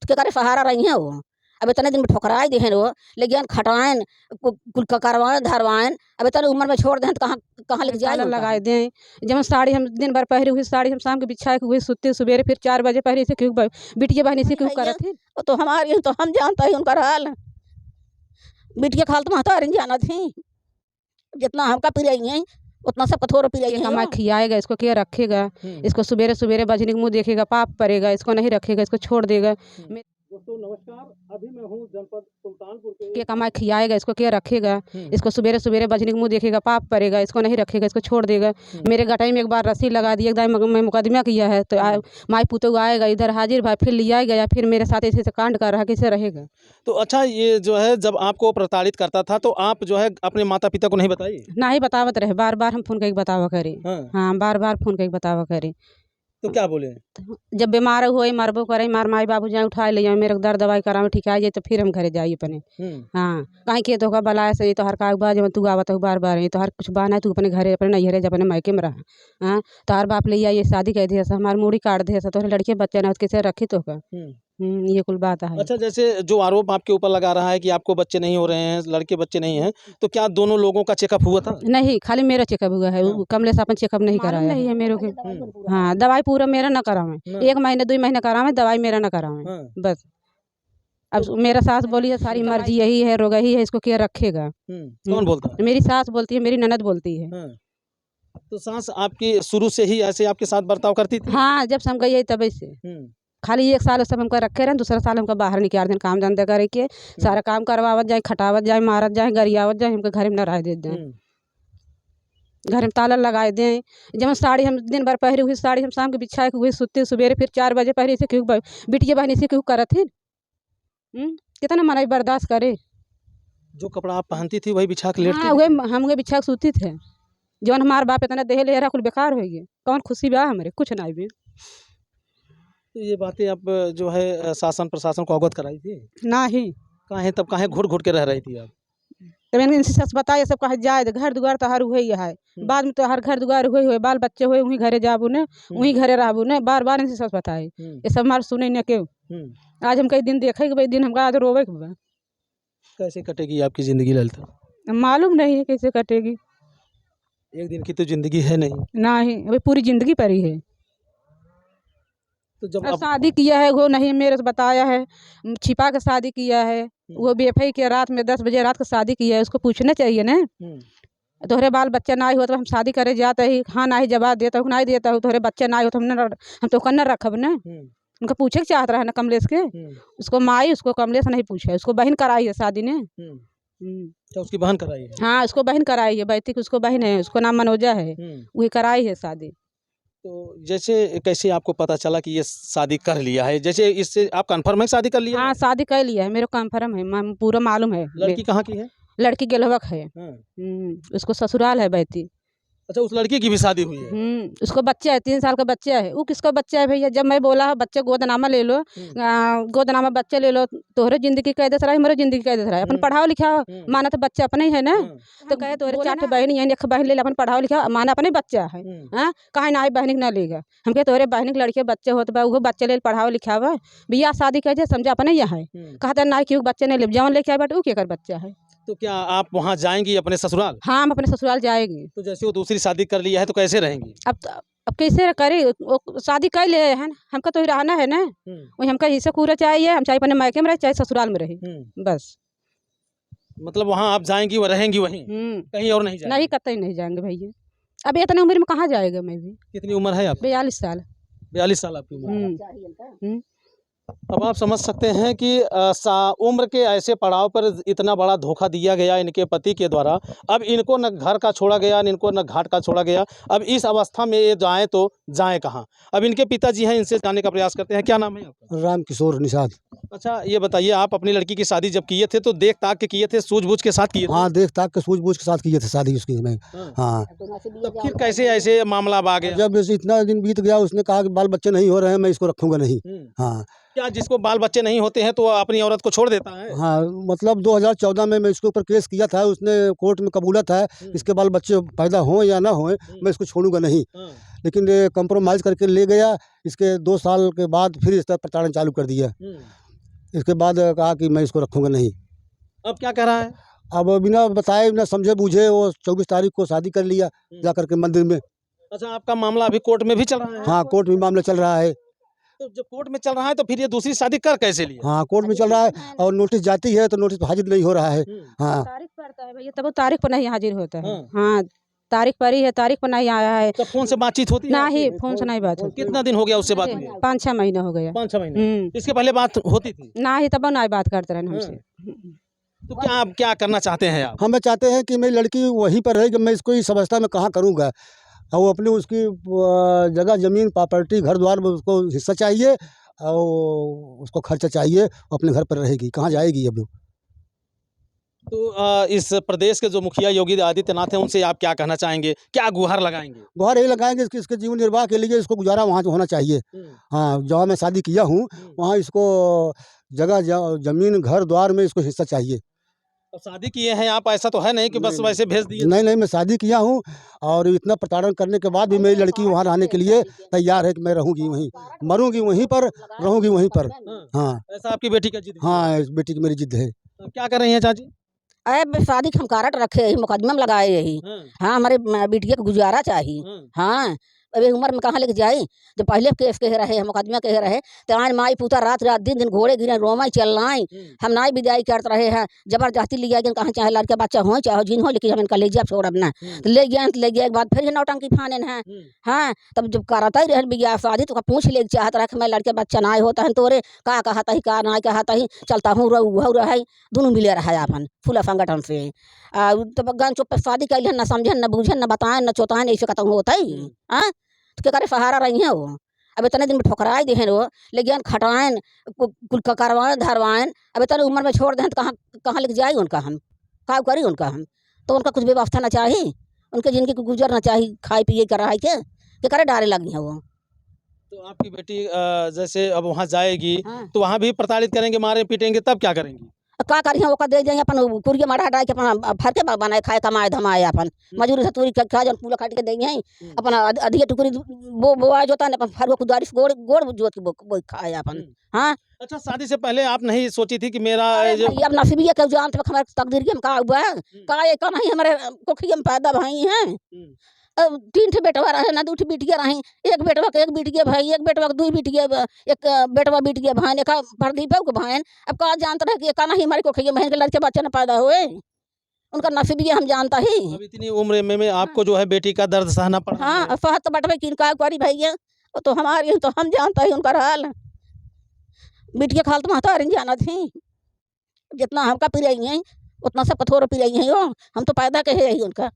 के करे सहारा रही हैं वो। अब इतने दिन में ठोकराए दी हैं वो, लेकिन खटाएं कुल करवाएं धरवाएं, अब इतने उम्र में छोड़ दें तो कहाँ कहाँ लेके जाए लगाए दें। जब साड़ी हम दिन भर पहरी हुई साड़ी हम शाम के बिछाए हुए सुते सवेरे फिर 4 बजे पहरी से क्यों बिटिया बहनी से क्यों करत थी। तो हमारी तो हम जानता ही उनका हाल, बिटिया खाल तो महता जाना थी, जितना हमका पिराई है उतना सब कठोर पिराई है। हमारे खियाएगा इसको क्या रखेगा, इसको सवेरे सवेरे बजने के मुँह देखेगा पाप पड़ेगा, इसको नहीं रखेगा इसको छोड़ देगा। दोस्तों नमस्कार, अभी मैं हूँ जनपद सुल्तानपुर के। कमाई खियाएगा इसको क्या रखेगा, इसको सवेरे सवेरे बजने के मुँह देखेगा पाप पड़ेगा, इसको नहीं रखेगा इसको छोड़ देगा। मेरे गटाई में एक बार रस्सी लगा दी, एक दाई मैं मुकदमा किया है तो माई पुतौ आएगा इधर हाजिर भाई फिर लिया गया, फिर मेरे साथ ऐसे कांड कर रहा कैसे रहेगा। तो अच्छा ये जो है जब आपको प्रताड़ित करता था तो आप जो है अपने माता पिता को नहीं बताइए? ना ही बतावत रहे, बार बार हम फोन करके बतावा करे। हाँ बार बार फोन करके बतावा करे। तो क्या बोले? जब बीमार हुए मरबो करे मार माई बाबू जाए उठा ले जाए, मेरे दर्द दवाई करावे ठीक आ जाए तो फिर हम घरे जाइए अपने। हाँ कहीं के तो बलाए से तो हर का जब तू आवत हो बार बार तो हर कुछ बहाना तू अपने घरे अपने नैहरे जब अपने मायके में रहा। हाँ तो हर बाप ले आइए शादी कह दिया हमारे मूड़ी काट दिया तो लड़के बच्चे ना कैसे रखी तो का। ये कुल बात है। अच्छा जैसे जो आरोप आपके ऊपर लगा रहा है कि आपको बच्चे नहीं हो रहे हैं, लड़के बच्चे नहीं हैं, तो क्या दोनों लोगों का चेकअप हुआ था? नहीं खाली मेरा चेकअप हुआ है, कमलेश अपन चेकअप नहीं कराया नहीं है मेरे को। हाँ दवाई पूरा मेरा न करावे, 1 महीने 2 महीने करावे, दवाई मेरा न करावे बस। अब मेरा सास बोली है सारी मर्जी यही है रोग ही है इसको क्या रखेगा। कौन बोलता है? मेरी सास बोलती है, मेरी ननद बोलती है। तो सास आपकी शुरू से ही ऐसे आपके साथ बर्ताव करती थी? हाँ जब से हम गई तब से खाली 1 साल सब हमको रखे रहे, दूसरा साल हमको बाहर निकाल दें काम धंधा करे के, सारा काम करवावत जाए खटावत जाए मारत जाए गरियावत जाए, हमको घर में न रह दे दें, घर में ताला लगाए दें। जब साड़ी हम दिन भर पहरी हुई साड़ी हम शाम के बिछाए हुए सुते सवेरे फिर 4 बजे पहरी से क्यों बिटिया बहनी से क्यों करत थी। कितना मनाई बर्दाश्त करे। जो कपड़ा आप पहनती थी वही बिछा के लेटती? हाँ वही हम वही बिछा के सूती थे। जौन हमारे बाप इतना देह ले रहा कुल बेकार हो गए, कौन खुशी बा हमारे कुछ नहीं भी। तो ये बातें आप जो है शासन प्रशासन को अवगत कराई थी? नहीं काहे तब काहे घुट घुट के रह रही थी आप? तो मैंने इनसे सच बताया सब कहा जाए घर दुआर तो हर हुए ही है, बाद में तो हर घर दुआर हुए बाल बच्चे हुए वहीं घरे जाबू ने वहीं घरे रहबू ने, बार बार इनसे सच बताए ये सब हमारे सुने न क्यों। आज हम कई दिन देखे भाई दिन हमका आज रोवे। कैसे कटेगी आपकी जिंदगी ललिता? मालूम नहीं है कैसे कटेगी। एक दिन की तो जिंदगी है नहीं अभी पूरी जिंदगी पर ही है। तो जब शादी किया है वो नहीं मेरे से बताया है, छिपा के शादी किया है, वो बेफाई के रात में 10 बजे रात को शादी किया है, उसको पूछना चाहिए ना। तोहरे बाल बच्चा ना हो तो हम शादी करे जाते ही हाँ ना ही जवाब देता हूँ नहीं देता हूँ, तोहरे बच्चा ना हो तो हम तो कन्ना रखब ना। उनका पूछे के चाहत रहा है ना कमलेश के, उसको माई उसको कमलेश नहीं पूछे, उसको बहन कराई है शादी ने। तो उसकी बहन कराई है? हाँ उसको बहन कराई है, बैठी उसको बहन है, उसको नाम मनोजा है, वही कराई है शादी। तो जैसे कैसे आपको पता चला कि ये शादी कर लिया है, जैसे इससे आप कंफर्म है शादी कर लिया? हाँ शादी कर लिया है, मेरे को कंफर्म है पूरा मालूम है। लड़की कहाँ की है? लड़की गेलवक है। उसको ससुराल है बैती। अच्छा उस लड़की की भी शादी हुई है? उसको बच्चा है 3 साल का बच्चा है। वो किसका बच्चा है भैया, जब मैं बोला बच्चे गोदनामा ले लो, गोदनामा बच्चे ले लो, तोहरे जिंदगी कह दे रहा है मेरे जिंदगी कह दे रहा है, अपन पढ़ाओ लिखाओ माना तो बच्चा अपने ही है ना। तो कहे तोरे 4 बहन है, 1 बहन ले अपन पढ़ाओ लिखाओ माना अपने बच्चा है। हाँ कहे ना बहन ना लेगा, हम कहे तोरे बहन के लड़के बच्चे होते बा वो बच्चे ले पढ़ाओ लिखावा बिया शादी कह दे समझा अपने यहाँ है। कहता ना क्यों बच्चे नहीं ले जवन लेके आए बट वो क्या कर बच्चा है। तो क्या आप वहाँ जाएंगी अपने ससुराल? हाँ हम अपने ससुराल जाएंगे। तो जैसे वो दूसरी शादी कर लिया है तो कैसे रहेंगी? अब कैसे करे, शादी कर ले है हमका तो रहना है ना, वही हमका हिस्सा पूरा चाहिए, हम चाहे अपने मायके में रहे चाहे ससुराल में रहे बस। मतलब वहाँ आप जाएंगी वो रहेंगी वहीं, कहीं और नहीं जाएंगी? नहीं कतई नहीं जाएंगे भैया, अब इतनी उम्र में कहाँ जाएगा। मैं भी कितनी उम्र है आप? 42 साल। 42 साल आपकी उम्र। अब आप समझ सकते हैं कि उम्र के ऐसे पड़ाव पर इतना बड़ा धोखा दिया गया इनके पति के द्वारा। अब इनको न घर का छोड़ा गया, इनको न घाट का छोड़ा गया। अब इस अवस्था में ये जाएं तो जाएं कहाँ। अब इनके पिताजी हैं, इनसे जानने का प्रयास करते हैं। क्या नाम है आपका? राम किशोर निषाद। अच्छा ये बताइए, आप अपनी लड़की की शादी जब किए थे तो देख ताक के किए थे, सूझबूझ के साथ किए थे? हाँ देख ताक के सूझबूझ के साथ किए थे शादी उसकी में। हाँ तो फिर कैसे ऐसे मामला आ गया? जब इतना दिन बीत गया उसने कहा कि बाल बच्चे नहीं हो रहे हैं मैं इसको रखूंगा नहीं। हाँ क्या जिसको बाल बच्चे नहीं होते हैं तो अपनी औरत को छोड़ देता है? हाँ मतलब 2014 में मैं इसके ऊपर केस किया था, उसने कोर्ट में कबूलत है इसके बाल बच्चे पैदा हों या ना हों मैं इसको छोड़ूंगा नहीं। लेकिन ये कंप्रोमाइज़ करके ले गया, इसके 2 साल के बाद फिर इस तरह प्रताड़ना चालू कर दिया। इसके बाद कहा कि मैं इसको रखूँगा नहीं। अब क्या कह रहा है? अब बिना बताए बिना समझे बूझे वो 24 तारीख को शादी कर लिया जा करके मंदिर में। अच्छा, आपका मामला अभी कोर्ट में भी चल रहा है? हाँ, कोर्ट में मामला चल रहा है। तो जब कोर्ट में चल रहा है तो फिर ये दूसरी शादी कर कैसे लिया? हाँ, कोर्ट में चल रहा है और नोटिस जाती है तो नोटिस पर हाजिर नहीं हो रहा है। हाँ, तारीख पड़ता है भैया, तब वो तारीख पर नहीं हाजिर होता है। हाँ। हाँ, तारीख पड़ी है, तारीख पर नहीं आया है। तो फोन से बातचीत होती है? ना ही फोन से नहीं बात होती। कितना दिन हो गया उससे बात हुई? 5-6 महीना हो गया। 5-6 महीने। इसके पहले बात होती थी? ना ही तब ना बात करते रहे हमसे। तो क्या आप क्या करना चाहते हैं आप? हमें चाहते हैं कि मेरी लड़की वहीं पर रहे कि मैं इसको इस अवस्था में कहाँ करूँगा। और वो अपनी उसकी जगह ज़मीन प्रॉपर्टी घर द्वार में उसको हिस्सा चाहिए और उसको खर्चा चाहिए। अपने घर पर रहेगी, कहाँ जाएगी अब? तो इस प्रदेश के जो मुखिया योगी आदित्यनाथ हैं उनसे आप क्या कहना चाहेंगे? क्या गुहार लगाएंगे? गुहार यही लगाएंगे कि इसके जीवन निर्वाह के लिए इसको गुजारा वहाँ होना चाहिए। हाँ, जहाँ मैं शादी किया हूँ वहाँ इसको जगह ज़मीन घर द्वार में इसको हिस्सा चाहिए। तो शादी किए हैं आप, ऐसा तो है नहीं कि बस वैसे भेज दिए? नहीं, मैं शादी किया हूँ और इतना प्रताड़न करने के बाद भी मेरी लड़की वहाँ रहने के लिए तैयार है कि मैं रहूँगी वहीं, मरूँगी वहीं पर, रहूँगी वहीं पर। हाँ, ऐसा आपकी बेटी का जिद है? हाँ, इस बेटी की मेरी जिद है। तो क्या कर रही हैं चाची? अरे शादी हम कारट रखे यही मुकदमा में लगाए यही। हाँ, हमारे बिटिया को गुजारा चाहिए। हाँ, अभी उम्र में कहाँ लेके जाए? जब पहले केस कहे रहे मुकदमा कहे रहे तो आज माई पुता रात रात दिन दिन घोड़े गिरे रोमा चलनाई हम नाई विदाई करते रहे हैं। जबरदस्ती ले गए कहाँ चाहे लड़का बच्चा हो चाहे जिन हो, लेकिन हम इनका ले जाए छोड़ अपना तो ले गए। तो ले गए के बाद फिर नौटंकी फाने हैं। हाँ, तब जब कराता ही रह बिया शादी तो पूछ ले चाहता रहा कि मैं लड़के बच्चा ना होता है तोरे का कहता ही का ना कहता ही चलता हूँ रहा दोनों मिले रहा है अपन फूला संगठन से। तब गन चुप शादी कैल न समझन न बूझन न बताएं न चौताएं ऐसे खत्म होता ही। हाँ, तो क्या करे सहारा रही हैं वो। अब इतने दिन में ठोकराए दे हैं वो, लेकिन खटाएं कुल करवाएं धरवाएं। अब इतने उम्र में छोड़ दें तो कहाँ कहाँ लेके जाए उनका हम, का करी उनका हम। तो उनका कुछ व्यवस्था ना चाहिए, उनके जिनकी गुजरना चाहिए खाए पिए कर रहा है के करे डारे लगी हैं वो। तो आपकी बेटी जैसे अब वहाँ जाएगी हाँ। तो वहाँ भी प्रताड़ित करेंगे, मारे पीटेंगे, तब क्या करेंगी? का करी वो का दे जाए अपन कुरिया मारा हटा के अपन फरके बनाए खाए कमाए धमाए अपन मजूरी से तूरी खा जन पूरा काट के देंगे अपन अधिक टुकड़ी वो आ जोता अपन फरको कुदारी से गोड़ गोड़ जोत के वो खाए अपन। हाँ, अच्छा, शादी से पहले आप नहीं सोची थी कि मेरा जो अब नसीबी है क्यों जानते हमारे तकदीर के हम का हुआ है का ये का नहीं हमारे कोखिया में पैदा भाई हैं। अब 3 ठे बेटवा रहे ना 2 ठे बिटिया रही, एक बेटवा के एक बिटिया भाई, एक बेटवा के 2 बिटिया, एक बेटवा बिटिया भाई, एक प्रदीप के भाई। अब का जानते रहे कि का नहीं हमारे कोखिया बहन के लड़के बच्चे न पैदा हुए, उनका नसीब ये हम जानता ही। अब इतनी उम्र में आपको जो है बेटी का दर्द सहना पड़ा। हाँ, सहत तो बटवे किन का करी भैया, वो तो हमारी तो हम जानता ही उनका हाल। बिटिया खाल तो महता रही जाना थी, जितना हमका पिराई है उतना सब कठोर पिराई है। हम तो पैदा कहे ही उनका।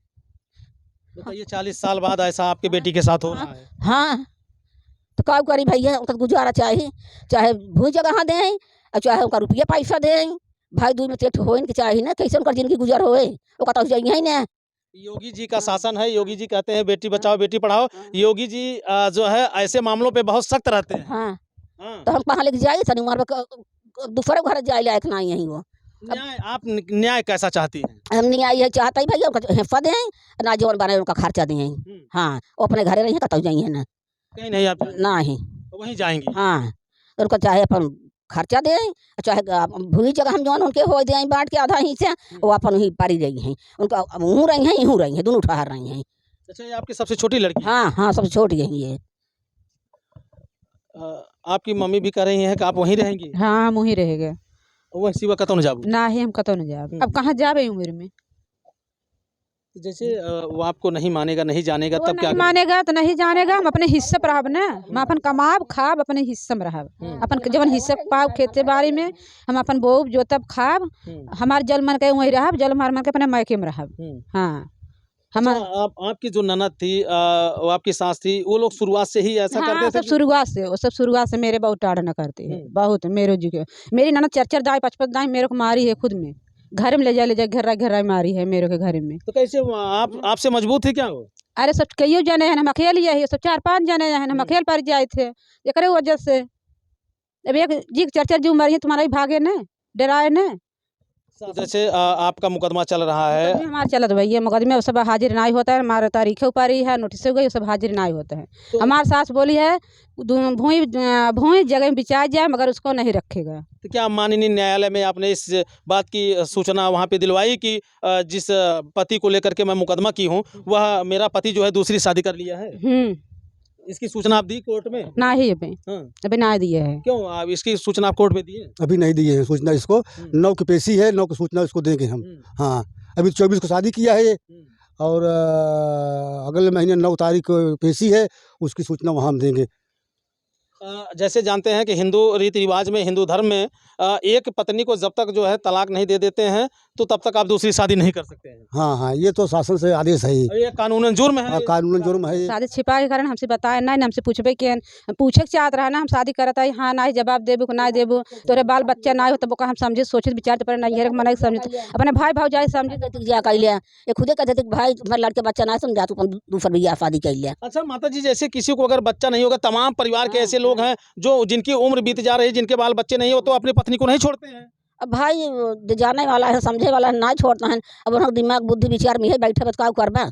बताइए 40 साल बाद ऐसा आपके बेटी के साथ हो रहा है। हाँ, तो का करी भैया, उनका गुजारा चाहिए, चाहे भूई जगह दें और चाहे उनका रुपया पैसा दें। भाई दूध में तेट हो इनके चाहिए ना, कैसे उनका जिंदगी गुजर होए वो कहता जाइए ही ना। योगी जी का शासन है, योगी जी कहते हैं बेटी बचाओ बेटी पढ़ाओ। योगी जी जो है ऐसे मामलों पे बहुत सख्त रहते हैं। हाँ, हाँ। तो हम कहाँ लेके जाए सनी उम्र में दूसरे घर जाए लायक ना यही वो। न्याय, आप न्याय कैसा चाहती हैं? हम नहीं आई है चाहता ही भैया उनका हिस्सा दें ना जौन बने उनका खर्चा दें। हाँ, वो अपने घरे रही कहता जाइए ना कहीं नहीं, आप ना ही तो वहीं जाएंगी। हाँ, तो उनका चाहे अपन खर्चा दें चाहे भूरी जगह हम जौन उनके हो दें बांट के आधा हिस्सा वो अपन ही पारी रही हैं। उनका ऊँ रही हैं यूँ रही हैं, दोनों ठहर रही हैं। अच्छा, ये आपकी सबसे छोटी लड़की है? हाँ हाँ, सबसे छोटी यही है। आपकी मम्मी भी कह रही हैं कि आप वहीं रहेंगी? हाँ, हम वहीं रहेंगे, वहीं सिवा कतौ न जाबू? ना ही हम कतो न जाब। अब कहाँ जाबे उम्र में? जैसे वो आपको नहीं मानेगा, नहीं जानेगा, वो तब क्या नहीं करेंगे? मानेगा तो नहीं जानेगा, हम अपने हिस्से पर रहब ना, हम अपन कमाब खाब अपने हिस्से में रहब। अपन जवन हिस्से पाब खेती बाड़ी में हम अपन बोब जोतब खाब, हमार जल मन के वहीं रहब, जल मार मन के अपने मायके में रहब। हाँ, अच्छा, आपकी जो ननद थी वो आपकी सास थी, वो लोग शुरुआत से ही ऐसा हाँ, करते सब थे? शुरुआत से वो सब शुरुआत से मेरे बहुत टाड़ न करते हैं बहुत। मेरे जी के मेरी ननद 4-4 दाई 5-5 दाई मेरे को मारी है खुद में, घर में ले जाए घेरा घेरा मारी है मेरे के घर में। तो कैसे आप आपसे मजबूत थी क्या वो? अरे सब कईयो जने हैं, हम अकेले ही सब 4-5 जने हैं, हम अकेले पर जाए थे एक वजह से। अब एक जी 4-4 जी मारी है तुम्हारा ही भागे न डराए न। तो जैसे आपका मुकदमा चल रहा है, मुकदमे हमारा चलत भैया, मुकदमे में सब हाजिर नहीं होता है, हमारा तारीख ऊपर ही है, नोटिस हो गई, सब हाजिर नहीं होता है। तो- हमारी सास बोली है भूमि भूमि जगह में बिचाई जाए मगर उसको नहीं रखेगा। तो क्या माननीय न्यायालय में आपने इस बात की सूचना वहाँ पे दिलवाई कि जिस पति को लेकर के मैं मुकदमा की हूँ वह मेरा पति जो है दूसरी शादी कर लिया है, इसकी सूचना आप दी कोर्ट में? ना ही अभी हाँ। अभी ना दिए है। क्यों आप इसकी सूचना आप कोर्ट में दिए? अभी नहीं दिए हैं सूचना इसको। 9 की पेशी है, 9 की सूचना इसको देंगे हम। हाँ, अभी 24 को शादी किया है ये, और अगले महीने 9 तारीख को पेशी है, उसकी सूचना वहाँ हम देंगे। जैसे जानते हैं कि हिंदू रीति रिवाज में, हिंदू धर्म में एक पत्नी को जब तक जो है तलाक नहीं दे देते हैं तो तब तक आप दूसरी शादी नहीं कर सकते हैं। हाँ हाँ, ये तो शासन से आदेश है ही। ये कानूनन जुर्म है। कानूनन जुर्म है ये। शादी छिपा के कारण हमसे बताए नहीं, हमसे पूछबे के पूछे के चाहत रहा ना, हम शादी करत है, हाँ नहीं जवाब देबू कि नहीं देबू, तोरे बाल बच्चा नहीं हो तब हम समझे सोचे विचार पर नहीं है मन समझे अपने भाई भाई समझे जा कर लिया ये खुदे कहते थे कि भाई तुम्हारे लड़के बच्चा ना समझा तू दूसरा भैया शादी कर लिया। अच्छा माता जी, जैसे किसी को अगर बच्चा नहीं होगा, तमाम परिवार के ऐसे लोग हैं जो जिनकी उम्र बीत जा रही है, जिनके बाल बच्चे नहीं हो, तो अपनी पत्नी को नहीं छोड़ते हैं। अब भाई जो जाने वाला है समझे वाला है ना छोड़ता है। अब उनका दिमाग बुद्धि विचार में है बैठे बस का करबा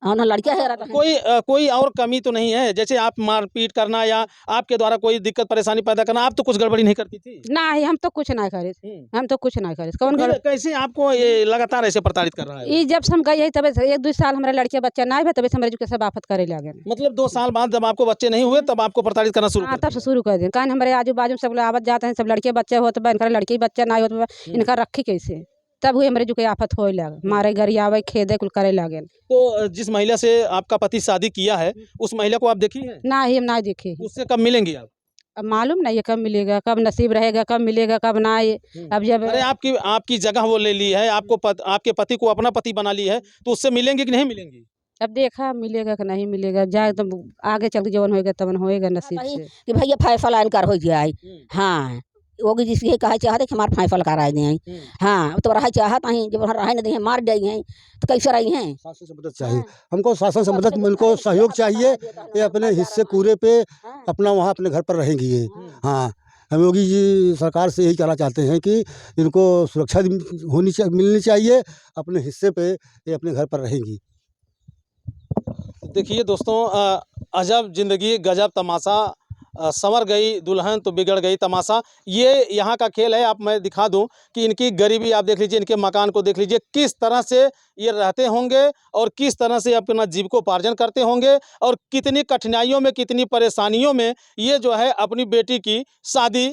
ना लड़कियां है रहता है। कोई और कमी तो नहीं है? जैसे आप मारपीट करना या आपके द्वारा कोई दिक्कत परेशानी पैदा करना, आप तो कुछ गड़बड़ी नहीं करती थी? नहीं, हम तो कुछ नहीं करे, हम तो कुछ नहीं करे। कौन फिर कैसे आपको ये लगातार ऐसे प्रताड़ित कर रहा है? ये जब से हम गए यही तब 1-2 साल हमारे लड़के बच्चा नहीं है, तब से हमारे जो सब आफत करे लगे। मतलब 2 साल बाद जब आपको बच्चे नहीं हुए तब आपको प्रताड़ित करना शुरू हाँ, कर तब से शुरू कर दिया। कहीं हमारे आजू बाजू सब लोग आवत जाते हैं, सब लड़के बच्चे होते हैं, इनका लड़के बच्चा नहीं होता, इनका रखी कैसे, तब हुए हमारे जो कोई आफत हो लगे, मारे घर आवे खेदे कुल करे लगे। तो जिस महिला से आपका पति शादी किया है उस महिला को आप देखी है? ना ही हम ना देखे, उससे कब मिलेंगी आप? अब मालूम नहीं है कब मिलेगा, कब नसीब रहेगा, कब मिलेगा कब ना। अब जब अरे आपकी जगह वो ले ली है, आपके पति को अपना पति बना ली है, तो उससे मिलेंगी कि नहीं मिलेंगी? अब देखा मिलेगा कि नहीं मिलेगा, जाए तो आगे चल के जवन होएगा तवन होएगा नसीब भाई से। कि भैया फैसला इनकार हो जाए। हाँ होगी जिसकी ये कहा चाहते कि हमारा फैसला करा दें। हाँ तो रहा चाहत नहीं, जब रहा नहीं दें मार जाए हैं तो कैसे रही हैं। शासन से मदद चाहिए हमको, शासन से मदद, उनको सहयोग चाहिए। ये अपने हिस्से कूरे पे अपना वहाँ अपने घर पर रहेंगी ये। हाँ, हम योगी जी सरकार से यही कहना चाहते हैं कि इनको सुरक्षा मिलनी चाहिए, अपने हिस्से पे ये अपने घर पर रहेंगी। देखिए दोस्तों, अजब जिंदगी गजब तमाशा, संवर गई दुल्हन तो बिगड़ गई तमाशा, ये यहाँ का खेल है। आप मैं दिखा दूं कि इनकी गरीबी आप देख लीजिए, इनके मकान को देख लीजिए, किस तरह से ये रहते होंगे और किस तरह से अपना जीविकोपार्जन करते होंगे और कितनी कठिनाइयों में, कितनी परेशानियों में ये जो है अपनी बेटी की शादी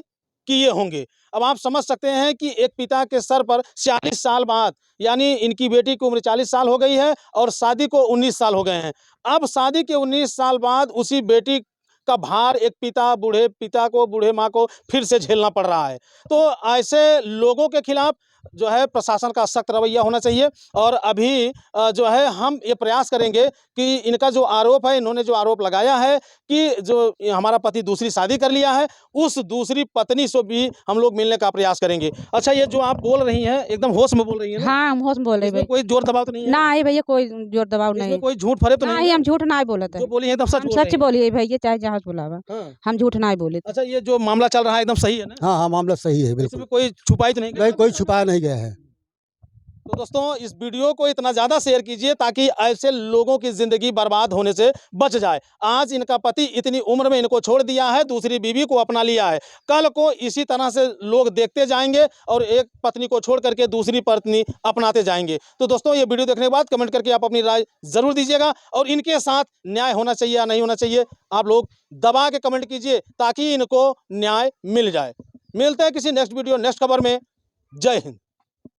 किए होंगे। अब आप समझ सकते हैं कि एक पिता के सर पर 40 साल बाद, यानी इनकी बेटी की उम्र 40 साल हो गई है और शादी को 19 साल हो गए हैं। अब शादी के 19 साल बाद उसी बेटी का भार एक बूढ़े पिता को, बूढ़े माँ को फिर से झेलना पड़ रहा है। तो ऐसे लोगों के खिलाफ जो है प्रशासन का सख्त रवैया होना चाहिए। और अभी जो है हम ये प्रयास करेंगे कि इनका जो आरोप है, इन्होंने जो आरोप लगाया है कि जो हमारा पति दूसरी शादी कर लिया है, उस दूसरी पत्नी से भी हम लोग मिलने का प्रयास करेंगे। अच्छा, ये जो आप बोल रही हैं एकदम होश में बोल रही हैं ना? हाँ, हम होश में बोल रहे इसमें भाई, कोई जोर दबाव तो नहीं है? ना ही भैया कोई जोर दबाव इसमें नहीं, कोई झूठ फरे तो नहीं नहीं है? हम झूठ नहीं बोलते, जो बोली है एकदम सच हम बोल सच रही हैं? बोलिए भैया, चाहे जहाँ बुलावा, हाँ। हम झूठ नहीं बोले। अच्छा, ये जो मामला चल रहा है एकदम सही है ना? हाँ हाँ, मामला सही है बिल्कुल, इसमें कोई छुपाई तो नहीं? नहीं कोई छुपाया नहीं गया है। तो दोस्तों, इस वीडियो को इतना ज़्यादा शेयर कीजिए ताकि ऐसे लोगों की ज़िंदगी बर्बाद होने से बच जाए। आज इनका पति इतनी उम्र में इनको छोड़ दिया है, दूसरी बीवी को अपना लिया है, कल को इसी तरह से लोग देखते जाएंगे और एक पत्नी को छोड़ करके दूसरी पत्नी अपनाते जाएंगे। तो दोस्तों, ये वीडियो देखने के बाद कमेंट करके आप अपनी राय ज़रूर दीजिएगा और इनके साथ न्याय होना चाहिए या नहीं होना चाहिए, आप लोग दबा के कमेंट कीजिए ताकि इनको न्याय मिल जाए। मिलते हैं किसी नेक्स्ट वीडियो, नेक्स्ट खबर में। जय हिंद।